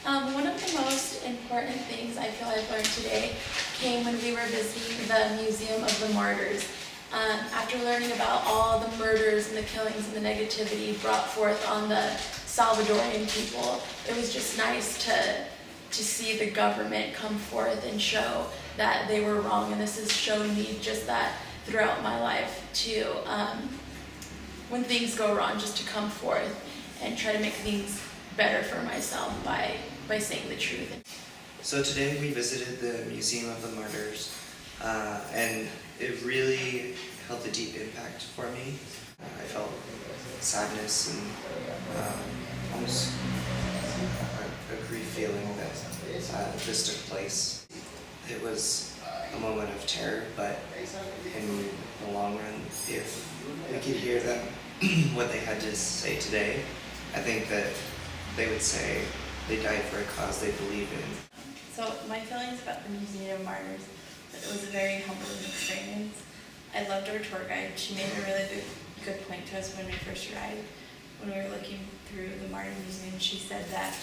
One of the most important things I feel I've learned today came when we were visiting the Museum of the Martyrs. After learning about all the murders and the killings and the negativity brought forth on the Salvadorian people, it was just nice to see the government come forth and show that they were wrong, and this has shown me just that throughout my life to, when things go wrong, just to come forth and try to make things better for myself by saying the truth. So today we visited the Museum of the Martyrs, and it really held a deep impact for me. I felt sadness and almost a grief feeling that this took place. It was a moment of terror, but in the long run, if we could hear them, what they had to say today, I think that they would say they died for a cause they believe in. So my feelings about the Museum of Martyrs, that it was a very humbling experience. I loved our tour guide. She made a really good point to us when we first arrived. When we were looking through the Martyr Museum, she said that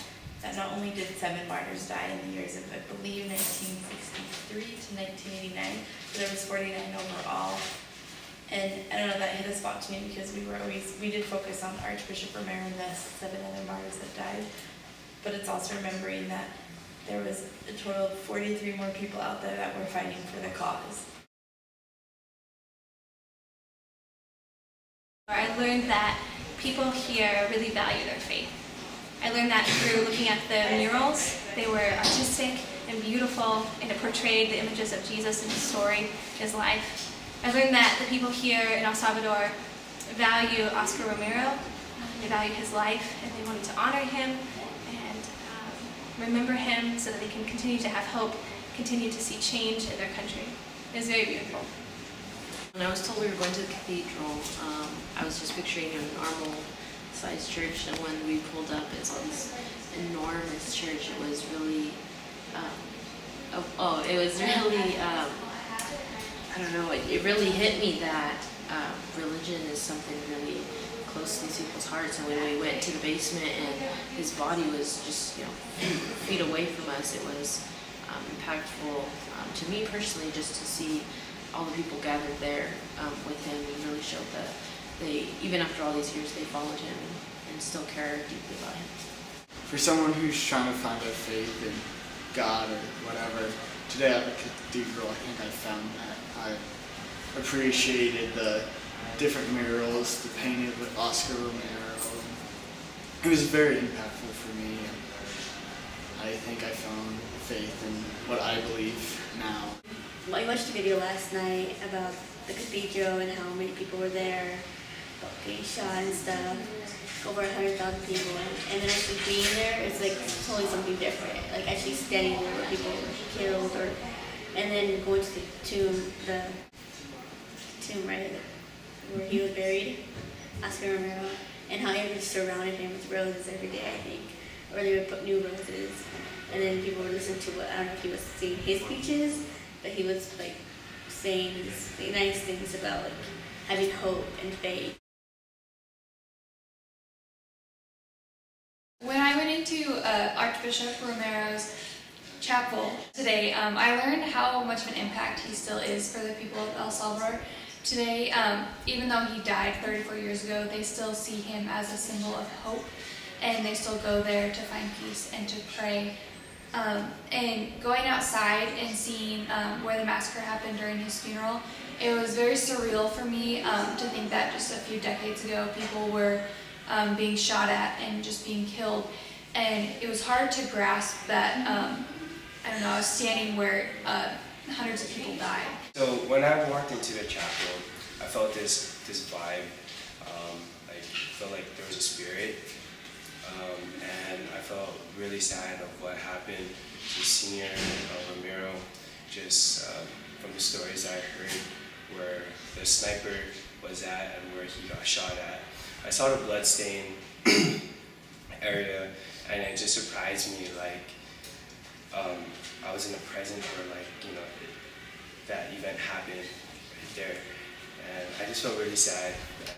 not only did 7 martyrs die in the years of, I believe, 1963 to 1989, but there was 49 overall. And I don't know, that hit a spot to me because we did focus on Archbishop Romero and the 7 other martyrs that died. But it's also remembering that there was a total of 43 more people out there that were fighting for the cause. I learned that people here really value their faith. I learned that through looking at the murals. They were artistic and beautiful, and it portrayed the images of Jesus and his story, his life. I learned that the people here in El Salvador value Oscar Romero, they value his life, and they wanted to honor him and remember him so that they can continue to have hope, continue to see change in their country. It was very beautiful. When I was told we were going to the cathedral, I was just picturing a normal-sized church, and when we pulled up, it's this enormous church. It was really, I don't know, it really hit me that religion is something really close to these people's hearts. And when we went to the basement and his body was just, feet away from us, it was impactful to me personally just to see all the people gathered there with him. It really showed that they, even after all these years, they followed him and still care deeply about him. For someone who's trying to find their faith in God or whatever, today at the Cathedral, I think I found that. I appreciated the different murals, the painting with Oscar Romero. It was very impactful for me, and I think I found faith in what I believe now. I watched a video last night about the cathedral and how many people were there, about getting shot and stuff, over 100,000 people, and then actually being there, it's like totally something different, like actually standing there where people were killed, and then going to the tomb, right, where he was buried, Oscar Romero, and how everyone surrounded him with roses every day, I think, or they would put new roses, and then people would listen to what, I don't know if he was saying his speeches, but he was like saying these nice things about like having hope and faith. When I went into Archbishop Romero's chapel today, I learned how much of an impact he still is for the people of El Salvador. Today, even though he died 34 years ago, they still see him as a symbol of hope, and they still go there to find peace and to pray. And going outside and seeing where the massacre happened during his funeral, it was very surreal for me to think that just a few decades ago people were being shot at and just being killed. And it was hard to grasp that, I don't know, I was standing where hundreds of people died. So when I walked into the chapel, I felt this vibe, I felt like there was a spirit. And I felt really sad of what happened to Senior Romero, just from the stories I heard where the sniper was at and where he got shot at. I saw the bloodstain area, and it just surprised me, like I was in the present where that event happened right there. And I just felt really sad.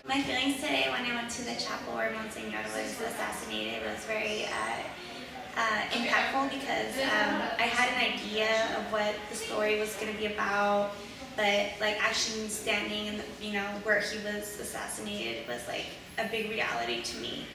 My feelings today when I went to the chapel where Monsignor was assassinated was very impactful because I had an idea of what the story was going to be about, but like actually standing in the, where he was assassinated was like a big reality to me.